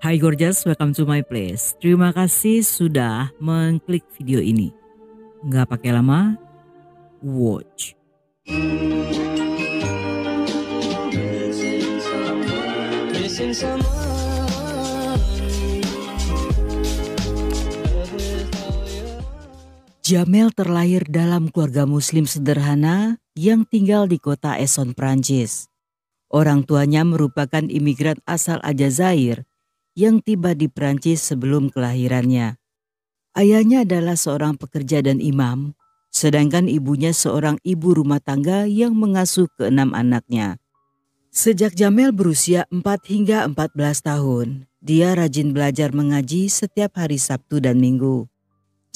Hai Gorgeous, welcome to my place. Terima kasih sudah mengklik video ini. Nggak pakai lama, watch. Jamel terlahir dalam keluarga muslim sederhana yang tinggal di kota Essonne, Prancis. Orang tuanya merupakan imigran asal Aljazair yang tiba di Prancis sebelum kelahirannya. Ayahnya adalah seorang pekerja dan imam, sedangkan ibunya seorang ibu rumah tangga yang mengasuh keenam anaknya. Sejak Jamel berusia 4 hingga 14 tahun, dia rajin belajar mengaji setiap hari Sabtu dan Minggu.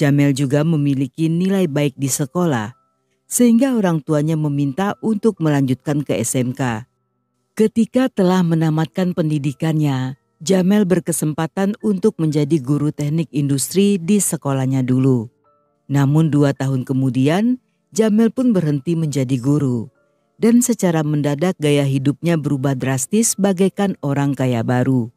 Jamel juga memiliki nilai baik di sekolah, sehingga orang tuanya meminta untuk melanjutkan ke SMK. Ketika telah menamatkan pendidikannya, Jamel berkesempatan untuk menjadi guru teknik industri di sekolahnya dulu. Namun 2 tahun kemudian, Jamel pun berhenti menjadi guru. Dan secara mendadak gaya hidupnya berubah drastis bagaikan orang kaya baru.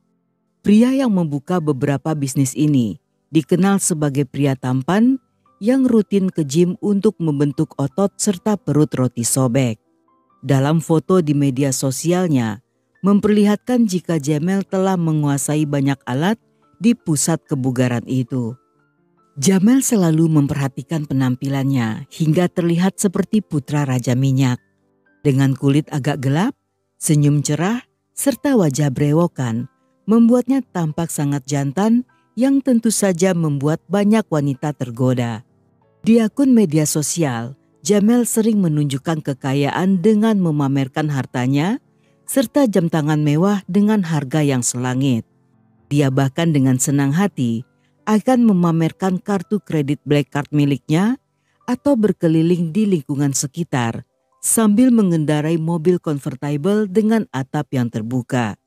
Pria yang membuka beberapa bisnis ini dikenal sebagai pria tampan yang rutin ke gym untuk membentuk otot serta perut roti sobek. Dalam foto di media sosialnya, memperlihatkan jika Jamel telah menguasai banyak alat di pusat kebugaran itu. Jamel selalu memperhatikan penampilannya hingga terlihat seperti putra Raja Minyak. Dengan kulit agak gelap, senyum cerah, serta wajah brewokan, membuatnya tampak sangat jantan yang tentu saja membuat banyak wanita tergoda. Di akun media sosial, Jamel sering menunjukkan kekayaan dengan memamerkan hartanya, serta jam tangan mewah dengan harga yang selangit. Dia bahkan dengan senang hati akan memamerkan kartu kredit Black Card miliknya atau berkeliling di lingkungan sekitar sambil mengendarai mobil convertible dengan atap yang terbuka.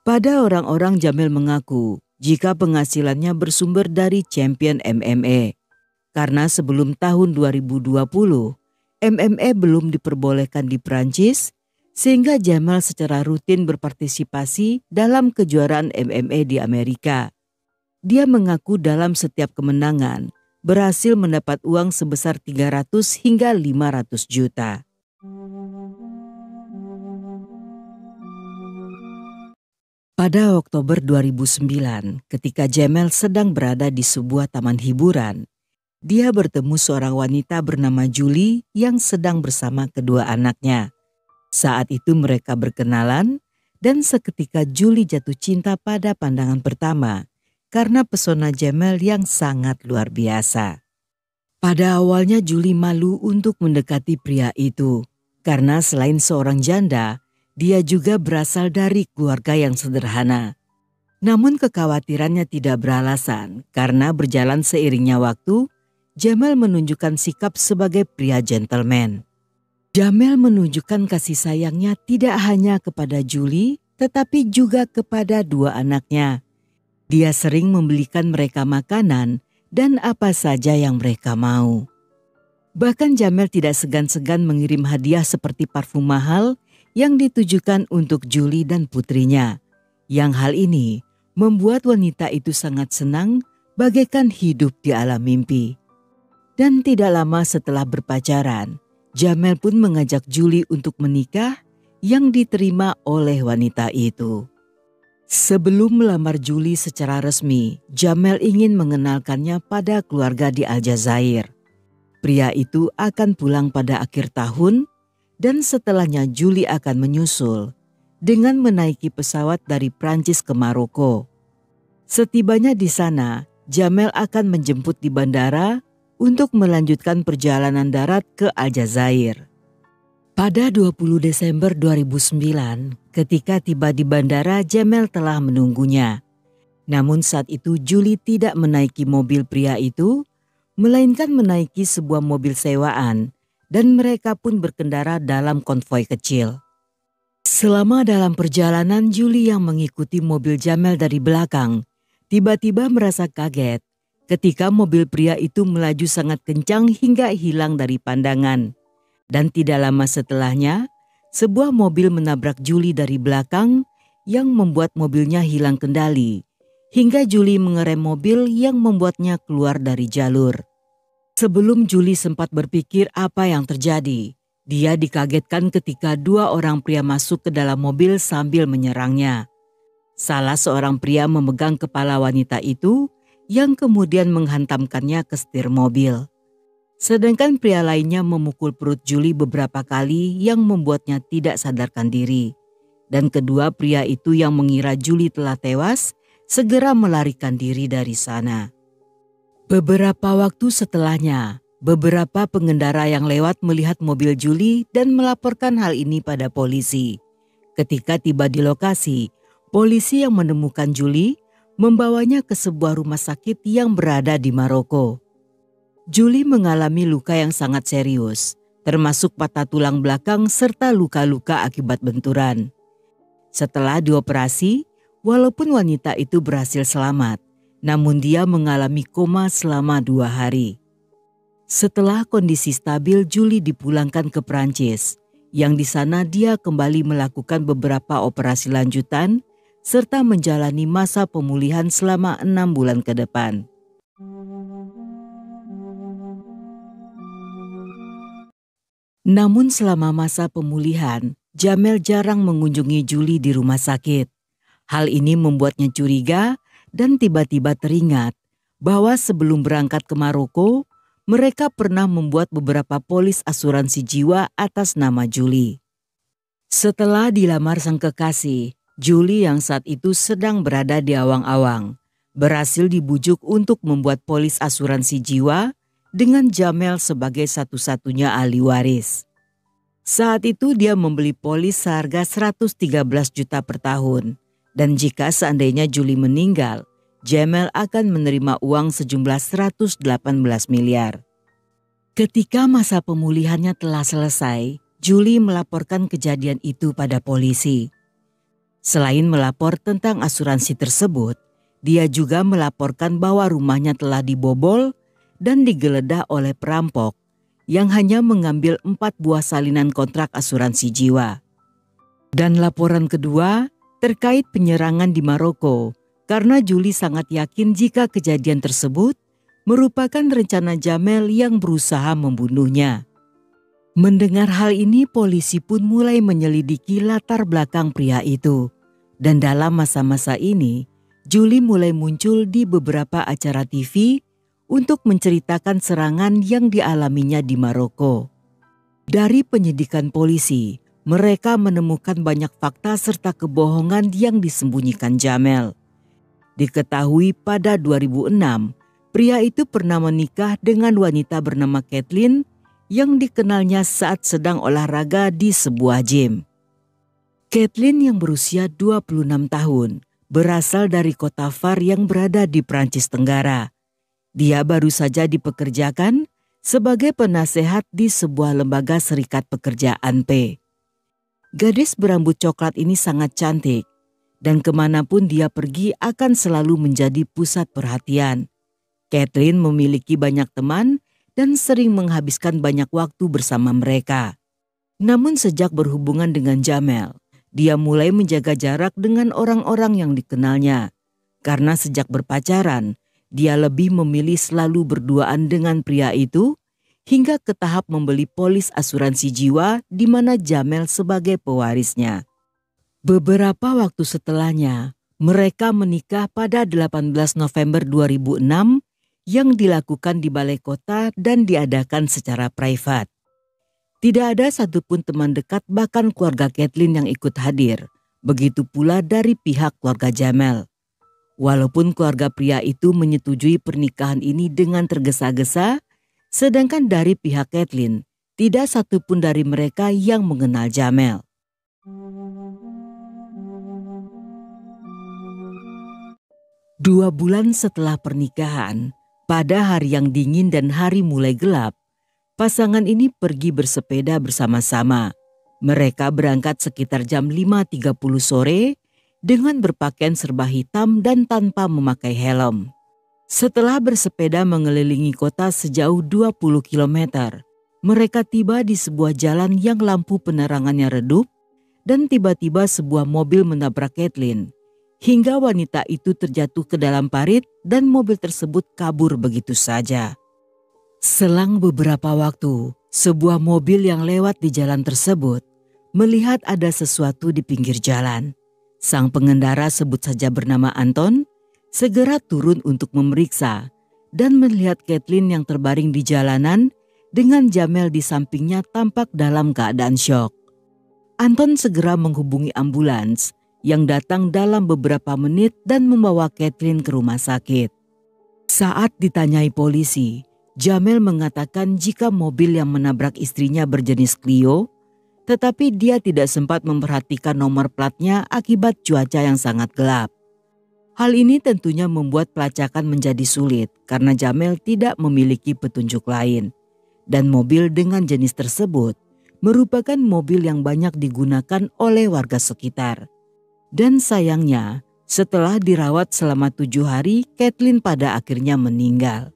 Pada orang-orang Jamel mengaku jika penghasilannya bersumber dari champion MMA. Karena sebelum tahun 2020, MMA belum diperbolehkan di Prancis, sehingga Jamel secara rutin berpartisipasi dalam kejuaraan MMA di Amerika. Dia mengaku dalam setiap kemenangan berhasil mendapat uang sebesar 300 hingga 500 juta. Pada Oktober 2009, ketika Jamel sedang berada di sebuah taman hiburan, dia bertemu seorang wanita bernama Julie yang sedang bersama kedua anaknya. Saat itu mereka berkenalan dan seketika Julie jatuh cinta pada pandangan pertama karena pesona Jamel yang sangat luar biasa. Pada awalnya Julie malu untuk mendekati pria itu karena selain seorang janda, dia juga berasal dari keluarga yang sederhana. Namun kekhawatirannya tidak beralasan karena berjalan seiringnya waktu, Jamel menunjukkan sikap sebagai pria gentleman. Jamel menunjukkan kasih sayangnya tidak hanya kepada Julie, tetapi juga kepada dua anaknya. Dia sering membelikan mereka makanan dan apa saja yang mereka mau. Bahkan Jamel tidak segan-segan mengirim hadiah seperti parfum mahal yang ditujukan untuk Julie dan putrinya. Yang hal ini membuat wanita itu sangat senang bagaikan hidup di alam mimpi. Dan tidak lama setelah berpacaran, Jamel pun mengajak Julie untuk menikah yang diterima oleh wanita itu. Sebelum melamar Julie secara resmi, Jamel ingin mengenalkannya pada keluarga di Aljazair. Pria itu akan pulang pada akhir tahun dan setelahnya Julie akan menyusul dengan menaiki pesawat dari Prancis ke Maroko. Setibanya di sana, Jamel akan menjemput di bandara untuk melanjutkan perjalanan darat ke Aljazair. Pada 20 Desember 2009, ketika tiba di bandara, Jamel telah menunggunya. Namun saat itu Julie tidak menaiki mobil pria itu, melainkan menaiki sebuah mobil sewaan, dan mereka pun berkendara dalam konvoi kecil. Selama dalam perjalanan, Julie yang mengikuti mobil Jamel dari belakang, tiba-tiba merasa kaget ketika mobil pria itu melaju sangat kencang hingga hilang dari pandangan. Dan tidak lama setelahnya, sebuah mobil menabrak Julie dari belakang yang membuat mobilnya hilang kendali hingga Julie mengerem mobil yang membuatnya keluar dari jalur. Sebelum Julie sempat berpikir apa yang terjadi, dia dikagetkan ketika dua orang pria masuk ke dalam mobil sambil menyerangnya. Salah seorang pria memegang kepala wanita itu yang kemudian menghantamkannya ke setir mobil. Sedangkan pria lainnya memukul perut Julie beberapa kali yang membuatnya tidak sadarkan diri. Dan kedua pria itu yang mengira Julie telah tewas segera melarikan diri dari sana. Beberapa waktu setelahnya, beberapa pengendara yang lewat melihat mobil Julie dan melaporkan hal ini pada polisi. Ketika tiba di lokasi, polisi yang menemukan Julie membawanya ke sebuah rumah sakit yang berada di Maroko. Julie mengalami luka yang sangat serius, termasuk patah tulang belakang serta luka-luka akibat benturan. Setelah dioperasi, walaupun wanita itu berhasil selamat, namun dia mengalami koma selama 2 hari. Setelah kondisi stabil, Julie dipulangkan ke Prancis, yang di sana dia kembali melakukan beberapa operasi lanjutan serta menjalani masa pemulihan selama 6 bulan ke depan. Namun selama masa pemulihan, Jamel jarang mengunjungi Julie di rumah sakit. Hal ini membuatnya curiga dan tiba-tiba teringat bahwa sebelum berangkat ke Maroko, mereka pernah membuat beberapa polis asuransi jiwa atas nama Julie. Setelah dilamar sang kekasih, Julie yang saat itu sedang berada di awang-awang, berhasil dibujuk untuk membuat polis asuransi jiwa dengan Jamel sebagai satu-satunya ahli waris. Saat itu dia membeli polis seharga 113 juta per tahun, dan jika seandainya Julie meninggal, Jamel akan menerima uang sejumlah 118 miliar. Ketika masa pemulihannya telah selesai, Julie melaporkan kejadian itu pada polisi. Selain melapor tentang asuransi tersebut, dia juga melaporkan bahwa rumahnya telah dibobol dan digeledah oleh perampok yang hanya mengambil 4 buah salinan kontrak asuransi jiwa. Dan laporan kedua terkait penyerangan di Maroko, karena Julie sangat yakin jika kejadian tersebut merupakan rencana Jamel yang berusaha membunuhnya. Mendengar hal ini, polisi pun mulai menyelidiki latar belakang pria itu. Dan dalam masa-masa ini, Julie mulai muncul di beberapa acara TV untuk menceritakan serangan yang dialaminya di Maroko. Dari penyidikan polisi, mereka menemukan banyak fakta serta kebohongan yang disembunyikan Jamel. Diketahui pada 2006, pria itu pernah menikah dengan wanita bernama Kathleen yang dikenalnya saat sedang olahraga di sebuah gym. Kathleen yang berusia 26 tahun berasal dari kota Var yang berada di Prancis Tenggara. Dia baru saja dipekerjakan sebagai penasehat di sebuah lembaga serikat pekerjaan P. Gadis berambut coklat ini sangat cantik, dan kemanapun dia pergi akan selalu menjadi pusat perhatian. Kathleen memiliki banyak teman dan sering menghabiskan banyak waktu bersama mereka. Namun sejak berhubungan dengan Jamel, dia mulai menjaga jarak dengan orang-orang yang dikenalnya. Karena sejak berpacaran, dia lebih memilih selalu berduaan dengan pria itu hingga ke tahap membeli polis asuransi jiwa di mana Jamel sebagai pewarisnya. Beberapa waktu setelahnya, mereka menikah pada 18 November 2006 yang dilakukan di balai kota dan diadakan secara privat. Tidak ada satupun teman dekat bahkan keluarga Kathleen yang ikut hadir, begitu pula dari pihak keluarga Jamel. Walaupun keluarga pria itu menyetujui pernikahan ini dengan tergesa-gesa, sedangkan dari pihak Kathleen, tidak satupun dari mereka yang mengenal Jamel. 2 bulan setelah pernikahan, pada hari yang dingin dan hari mulai gelap, pasangan ini pergi bersepeda bersama-sama. Mereka berangkat sekitar jam 5.30 sore dengan berpakaian serba hitam dan tanpa memakai helm. Setelah bersepeda mengelilingi kota sejauh 20 km, mereka tiba di sebuah jalan yang lampu penerangannya redup dan tiba-tiba sebuah mobil menabrak Kathleen hingga wanita itu terjatuh ke dalam parit dan mobil tersebut kabur begitu saja. Selang beberapa waktu, sebuah mobil yang lewat di jalan tersebut melihat ada sesuatu di pinggir jalan. Sang pengendara, sebut saja bernama Anton, segera turun untuk memeriksa dan melihat Kathleen yang terbaring di jalanan dengan Jamel di sampingnya tampak dalam keadaan syok. Anton segera menghubungi ambulans yang datang dalam beberapa menit dan membawa Kathleen ke rumah sakit. Saat ditanyai polisi, Jamel mengatakan jika mobil yang menabrak istrinya berjenis Clio, tetapi dia tidak sempat memperhatikan nomor platnya akibat cuaca yang sangat gelap. Hal ini tentunya membuat pelacakan menjadi sulit karena Jamel tidak memiliki petunjuk lain. Dan mobil dengan jenis tersebut merupakan mobil yang banyak digunakan oleh warga sekitar. Dan sayangnya, setelah dirawat selama 7 hari, Kathleen pada akhirnya meninggal.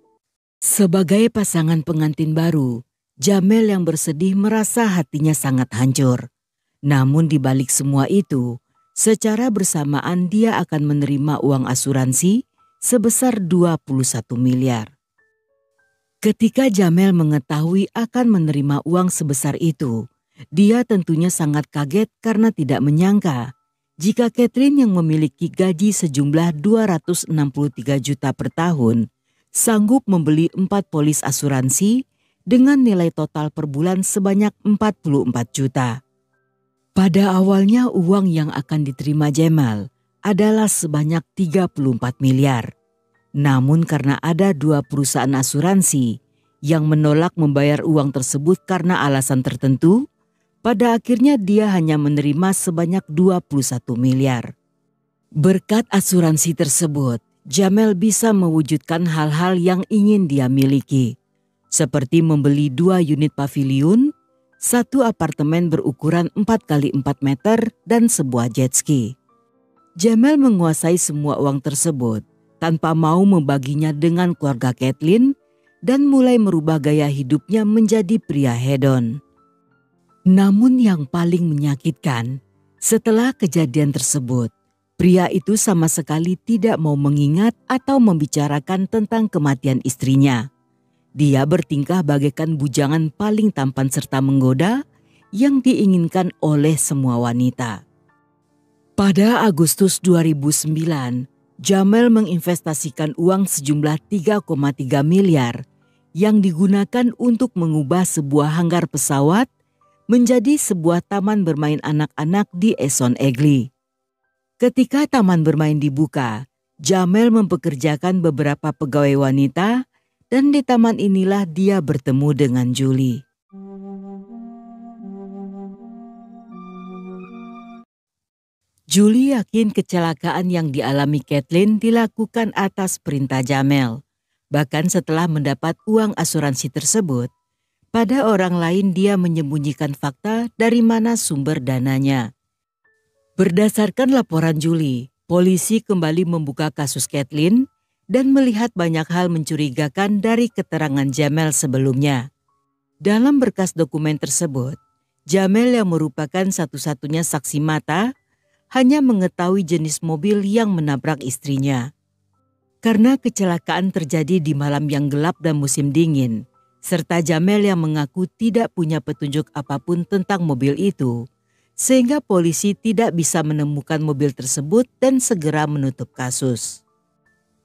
Sebagai pasangan pengantin baru, Jamel yang bersedih merasa hatinya sangat hancur. Namun di balik semua itu, secara bersamaan dia akan menerima uang asuransi sebesar 21 miliar. Ketika Jamel mengetahui akan menerima uang sebesar itu, dia tentunya sangat kaget karena tidak menyangka jika Kathleen yang memiliki gaji sejumlah 263 juta per tahun sanggup membeli 4 polis asuransi dengan nilai total per bulan sebanyak 44 juta. Pada awalnya uang yang akan diterima Jamel adalah sebanyak 34 miliar. Namun karena ada 2 perusahaan asuransi yang menolak membayar uang tersebut karena alasan tertentu, pada akhirnya dia hanya menerima sebanyak 21 miliar. Berkat asuransi tersebut, Jamel bisa mewujudkan hal-hal yang ingin dia miliki, seperti membeli 2 unit paviliun, 1 apartemen berukuran 4x4 meter, dan sebuah jet ski. Jamel menguasai semua uang tersebut tanpa mau membaginya dengan keluarga Kathleen dan mulai merubah gaya hidupnya menjadi pria hedon. Namun yang paling menyakitkan, setelah kejadian tersebut, pria itu sama sekali tidak mau mengingat atau membicarakan tentang kematian istrinya. Dia bertingkah bagaikan bujangan paling tampan serta menggoda yang diinginkan oleh semua wanita. Pada Agustus 2009, Jamel menginvestasikan uang sejumlah 3,3 miliar yang digunakan untuk mengubah sebuah hanggar pesawat menjadi sebuah taman bermain anak-anak di Eson Egli. Ketika taman bermain dibuka, Jamel mempekerjakan beberapa pegawai wanita dan di taman inilah dia bertemu dengan Julie. Julie yakin kecelakaan yang dialami Kathleen dilakukan atas perintah Jamel. Bahkan setelah mendapat uang asuransi tersebut, pada orang lain dia menyembunyikan fakta dari mana sumber dananya. Berdasarkan laporan Julie, polisi kembali membuka kasus Kathleen dan melihat banyak hal mencurigakan dari keterangan Jamel sebelumnya. Dalam berkas dokumen tersebut, Jamel yang merupakan satu-satunya saksi mata hanya mengetahui jenis mobil yang menabrak istrinya. Karena kecelakaan terjadi di malam yang gelap dan musim dingin, serta Jamel yang mengaku tidak punya petunjuk apapun tentang mobil itu, sehingga polisi tidak bisa menemukan mobil tersebut dan segera menutup kasus.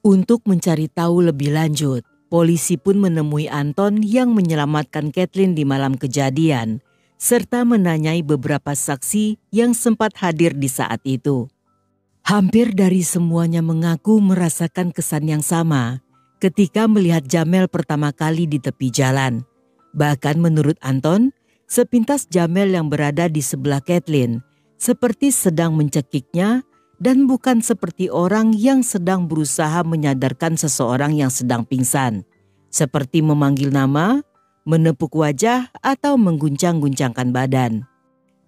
Untuk mencari tahu lebih lanjut, polisi pun menemui Anton yang menyelamatkan Kathleen di malam kejadian, serta menanyai beberapa saksi yang sempat hadir di saat itu. Hampir dari semuanya mengaku merasakan kesan yang sama ketika melihat Jamel pertama kali di tepi jalan. Bahkan menurut Anton, sepintas Jamel yang berada di sebelah Kathleen seperti sedang mencekiknya dan bukan seperti orang yang sedang berusaha menyadarkan seseorang yang sedang pingsan, seperti memanggil nama, menepuk wajah, atau mengguncang-guncangkan badan.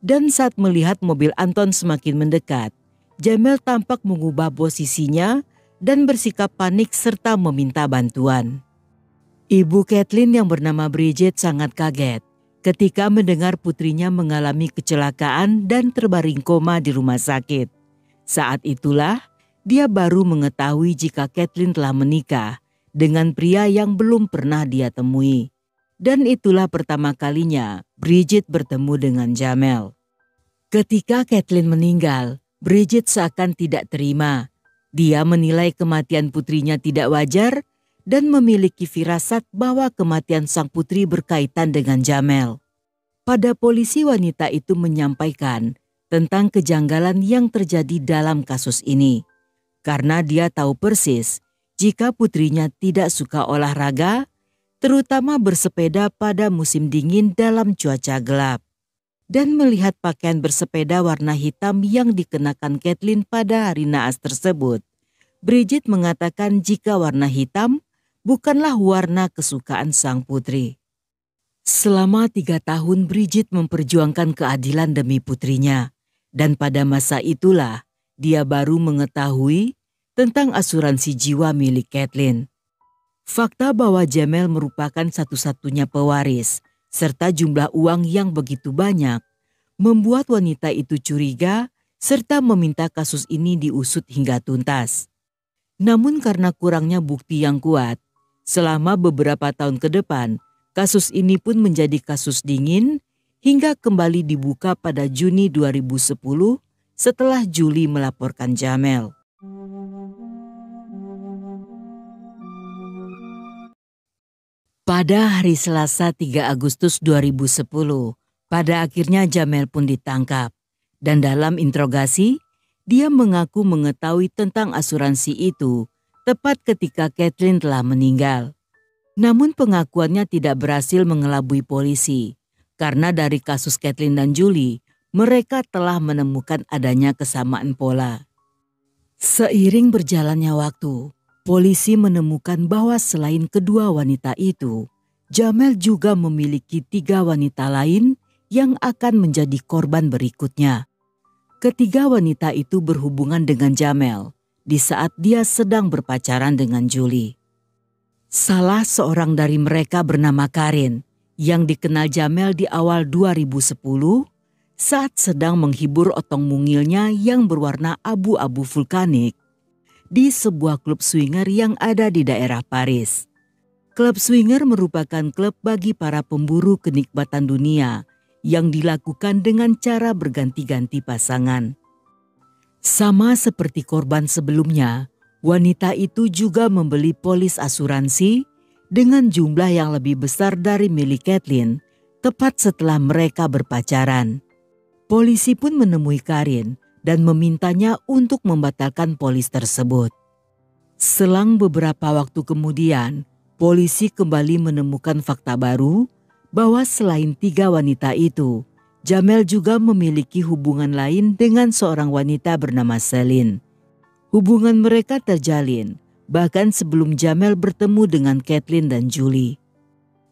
Dan saat melihat mobil Anton semakin mendekat, Jamel tampak mengubah posisinya dan bersikap panik serta meminta bantuan. Ibu Kathleen yang bernama Bridget sangat kaget ketika mendengar putrinya mengalami kecelakaan dan terbaring koma di rumah sakit. Saat itulah dia baru mengetahui jika Kathleen telah menikah dengan pria yang belum pernah dia temui. Dan itulah pertama kalinya Bridget bertemu dengan Jamel. Ketika Kathleen meninggal, Bridget seakan tidak terima. Dia menilai kematian putrinya tidak wajar dan memiliki firasat bahwa kematian sang putri berkaitan dengan Jamel. Pada polisi, wanita itu menyampaikan tentang kejanggalan yang terjadi dalam kasus ini. Karena dia tahu persis jika putrinya tidak suka olahraga, terutama bersepeda pada musim dingin dalam cuaca gelap. Dan melihat pakaian bersepeda warna hitam yang dikenakan Kathleen pada hari naas tersebut, Bridget mengatakan jika warna hitam bukanlah warna kesukaan sang putri. Selama 3 tahun Bridget memperjuangkan keadilan demi putrinya, dan pada masa itulah dia baru mengetahui tentang asuransi jiwa milik Kathleen. Fakta bahwa Jamel merupakan satu-satunya pewaris, serta jumlah uang yang begitu banyak, membuat wanita itu curiga serta meminta kasus ini diusut hingga tuntas. Namun karena kurangnya bukti yang kuat, selama beberapa tahun ke depan, kasus ini pun menjadi kasus dingin hingga kembali dibuka pada Juni 2010 setelah Julie melaporkan Jamel. Pada hari Selasa 3 Agustus 2010, pada akhirnya Jamel pun ditangkap. Dan dalam interogasi, dia mengaku mengetahui tentang asuransi itu tepat ketika Kathleen telah meninggal. Namun pengakuannya tidak berhasil mengelabui polisi, karena dari kasus Kathleen dan Julie, mereka telah menemukan adanya kesamaan pola. Seiring berjalannya waktu, polisi menemukan bahwa selain kedua wanita itu, Jamel juga memiliki 3 wanita lain yang akan menjadi korban berikutnya. Ketiga wanita itu berhubungan dengan Jamel di saat dia sedang berpacaran dengan Julie. Salah seorang dari mereka bernama Karin yang dikenal Jamel di awal 2010 saat sedang menghibur otong mungilnya yang berwarna abu-abu vulkanik di sebuah klub swinger yang ada di daerah Paris. Klub swinger merupakan klub bagi para pemburu kenikmatan dunia yang dilakukan dengan cara berganti-ganti pasangan. Sama seperti korban sebelumnya, wanita itu juga membeli polis asuransi dengan jumlah yang lebih besar dari milik Kathleen tepat setelah mereka berpacaran. Polisi pun menemui Karin dan memintanya untuk membatalkan polis tersebut. Selang beberapa waktu kemudian, polisi kembali menemukan fakta baru bahwa selain 3 wanita itu, Jamel juga memiliki hubungan lain dengan seorang wanita bernama Celine. Hubungan mereka terjalin bahkan sebelum Jamel bertemu dengan Kathleen dan Julie.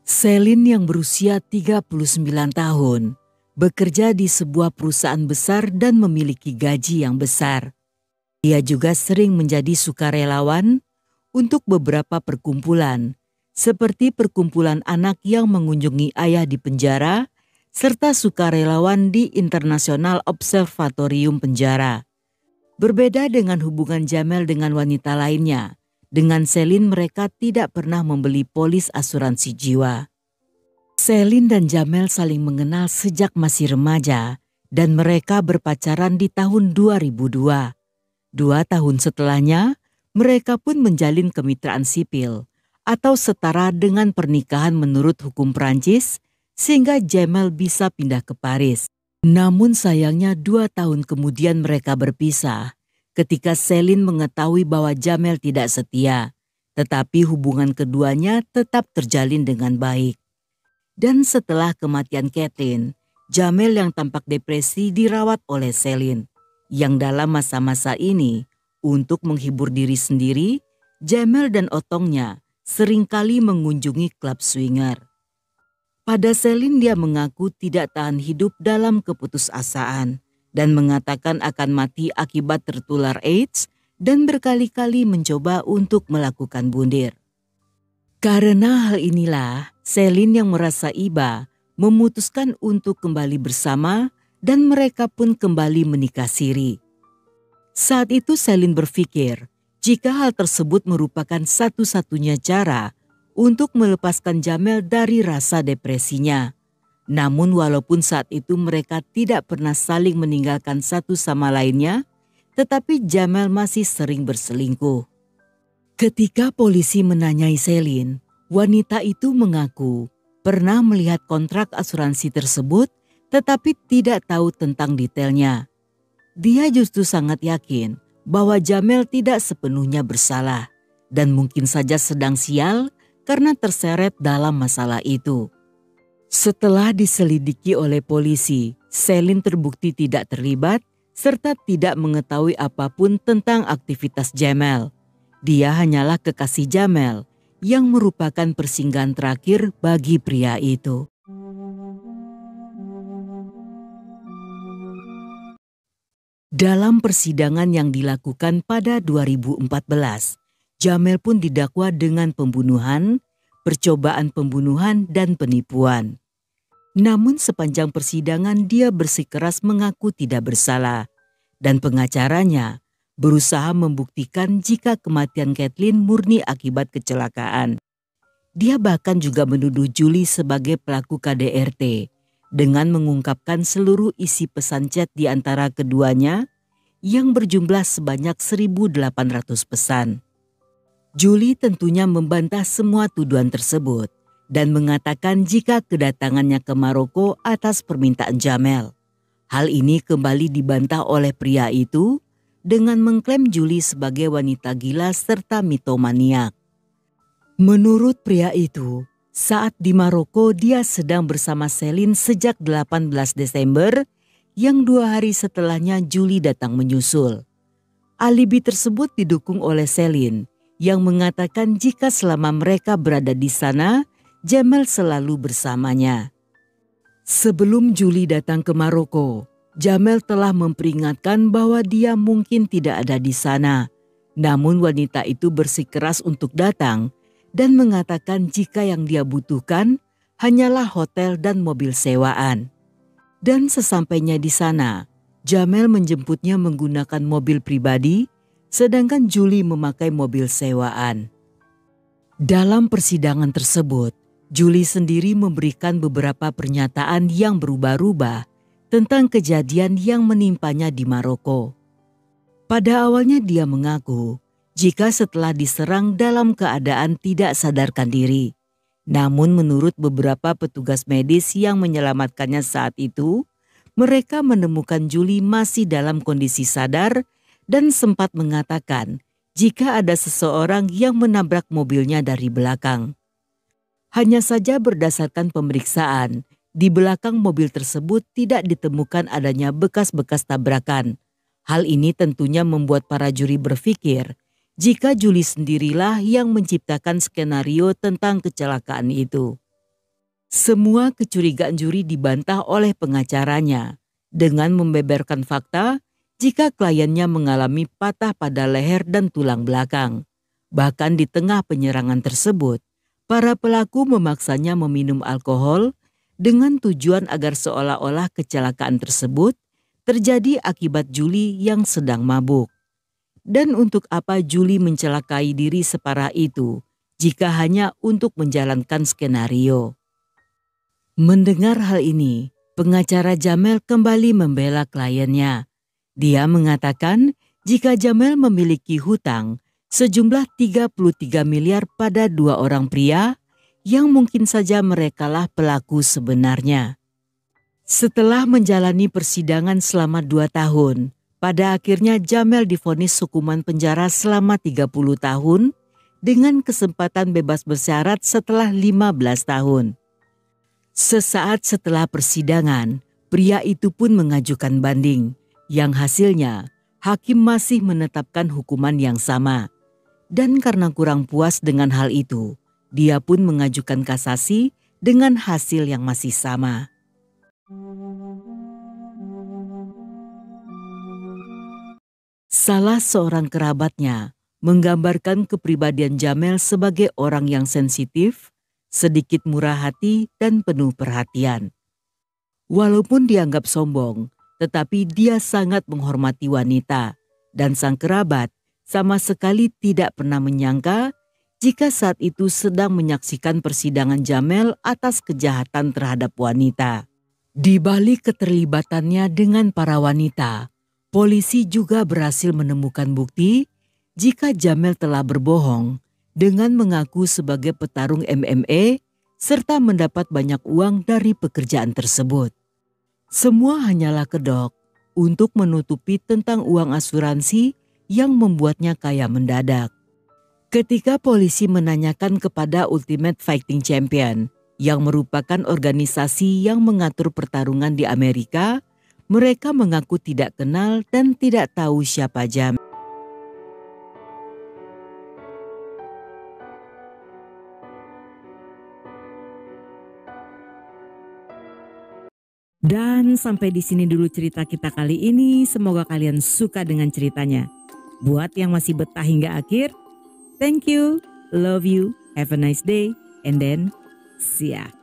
Celine yang berusia 39 tahun bekerja di sebuah perusahaan besar dan memiliki gaji yang besar. Dia juga sering menjadi sukarelawan untuk beberapa perkumpulan, seperti perkumpulan anak yang mengunjungi ayah di penjara, serta sukarelawan di International Observatorium Penjara. Berbeda dengan hubungan Jamel dengan wanita lainnya, dengan Celine mereka tidak pernah membeli polis asuransi jiwa. Celine dan Jamel saling mengenal sejak masih remaja dan mereka berpacaran di tahun 2002. 2 tahun setelahnya, mereka pun menjalin kemitraan sipil atau setara dengan pernikahan menurut hukum Prancis sehingga Jamel bisa pindah ke Paris. Namun sayangnya 2 tahun kemudian mereka berpisah ketika Celine mengetahui bahwa Jamel tidak setia, tetapi hubungan keduanya tetap terjalin dengan baik. Dan setelah kematian Kathleen, Jamel yang tampak depresi dirawat oleh Celine, yang dalam masa-masa ini untuk menghibur diri sendiri, Jamel dan otongnya seringkali mengunjungi klub swinger. Pada Celine dia mengaku tidak tahan hidup dalam keputusasaan dan mengatakan akan mati akibat tertular AIDS dan berkali-kali mencoba untuk melakukan bunuh. Karena hal inilah, Celine yang merasa iba memutuskan untuk kembali bersama dan mereka pun kembali menikah siri. Saat itu Selin berpikir jika hal tersebut merupakan satu-satunya cara untuk melepaskan Jamel dari rasa depresinya. Namun walaupun saat itu mereka tidak pernah saling meninggalkan satu sama lainnya, tetapi Jamel masih sering berselingkuh. Ketika polisi menanyai Selin, wanita itu mengaku pernah melihat kontrak asuransi tersebut tetapi tidak tahu tentang detailnya. Dia justru sangat yakin bahwa Jamel tidak sepenuhnya bersalah dan mungkin saja sedang sial karena terseret dalam masalah itu. Setelah diselidiki oleh polisi, Selin terbukti tidak terlibat serta tidak mengetahui apapun tentang aktivitas Jamel. Dia hanyalah kekasih Jamel yang merupakan persinggahan terakhir bagi pria itu. Dalam persidangan yang dilakukan pada 2014, Jamel pun didakwa dengan pembunuhan, percobaan pembunuhan, dan penipuan. Namun sepanjang persidangan dia bersikeras mengaku tidak bersalah, dan pengacaranya berusaha membuktikan jika kematian Kathleen murni akibat kecelakaan. Dia bahkan juga menuduh Julie sebagai pelaku KDRT, dengan mengungkapkan seluruh isi pesan chat di antara keduanya yang berjumlah sebanyak 1.800 pesan. Julie tentunya membantah semua tuduhan tersebut dan mengatakan jika kedatangannya ke Maroko atas permintaan Jamel. Hal ini kembali dibantah oleh pria itu dengan mengklaim Julie sebagai wanita gila serta mitomaniak. Menurut pria itu, saat di Maroko dia sedang bersama Selin sejak 18 Desember yang 2 hari setelahnya Julie datang menyusul. Alibi tersebut didukung oleh Selin yang mengatakan jika selama mereka berada di sana, Jamel selalu bersamanya. Sebelum Julie datang ke Maroko, Jamel telah memperingatkan bahwa dia mungkin tidak ada di sana. Namun wanita itu bersikeras untuk datang dan mengatakan jika yang dia butuhkan hanyalah hotel dan mobil sewaan. Dan sesampainya di sana, Jamel menjemputnya menggunakan mobil pribadi, sedangkan Julie memakai mobil sewaan. Dalam persidangan tersebut, Julie sendiri memberikan beberapa pernyataan yang berubah-ubah tentang kejadian yang menimpanya di Maroko. Pada awalnya dia mengaku jika setelah diserang dalam keadaan tidak sadarkan diri. Namun menurut beberapa petugas medis yang menyelamatkannya saat itu, mereka menemukan Julie masih dalam kondisi sadar dan sempat mengatakan jika ada seseorang yang menabrak mobilnya dari belakang. Hanya saja berdasarkan pemeriksaan, di belakang mobil tersebut tidak ditemukan adanya bekas-bekas tabrakan. Hal ini tentunya membuat para juri berpikir jika Julie sendirilah yang menciptakan skenario tentang kecelakaan itu. Semua kecurigaan juri dibantah oleh pengacaranya dengan membeberkan fakta jika kliennya mengalami patah pada leher dan tulang belakang. Bahkan di tengah penyerangan tersebut, para pelaku memaksanya meminum alkohol dengan tujuan agar seolah-olah kecelakaan tersebut terjadi akibat Julie yang sedang mabuk. Dan untuk apa Julie mencelakai diri separah itu jika hanya untuk menjalankan skenario? Mendengar hal ini, pengacara Jamel kembali membela kliennya. Dia mengatakan jika Jamel memiliki hutang sejumlah 33 miliar pada 2 orang pria yang mungkin saja merekalah pelaku sebenarnya. Setelah menjalani persidangan selama 2 tahun, pada akhirnya Jamel divonis hukuman penjara selama 30 tahun dengan kesempatan bebas bersyarat setelah 15 tahun. Sesaat setelah persidangan, pria itu pun mengajukan banding, yang hasilnya hakim masih menetapkan hukuman yang sama. Dan karena kurang puas dengan hal itu, dia pun mengajukan kasasi dengan hasil yang masih sama. Salah seorang kerabatnya menggambarkan kepribadian Jamel sebagai orang yang sensitif, sedikit murah hati dan penuh perhatian. Walaupun dianggap sombong, tetapi dia sangat menghormati wanita dan sang kerabat sama sekali tidak pernah menyangka jika saat itu sedang menyaksikan persidangan Jamel atas kejahatan terhadap wanita. Di balik keterlibatannya dengan para wanita, polisi juga berhasil menemukan bukti jika Jamel telah berbohong dengan mengaku sebagai petarung MMA serta mendapat banyak uang dari pekerjaan tersebut. Semua hanyalah kedok untuk menutupi tentang uang asuransi yang membuatnya kaya mendadak. Ketika polisi menanyakan kepada Ultimate Fighting Champion yang merupakan organisasi yang mengatur pertarungan di Amerika, mereka mengaku tidak kenal dan tidak tahu siapa Jamel. Dan sampai di sini dulu cerita kita kali ini. Semoga kalian suka dengan ceritanya. Buat yang masih betah hingga akhir, thank you, love you, have a nice day, and then see ya.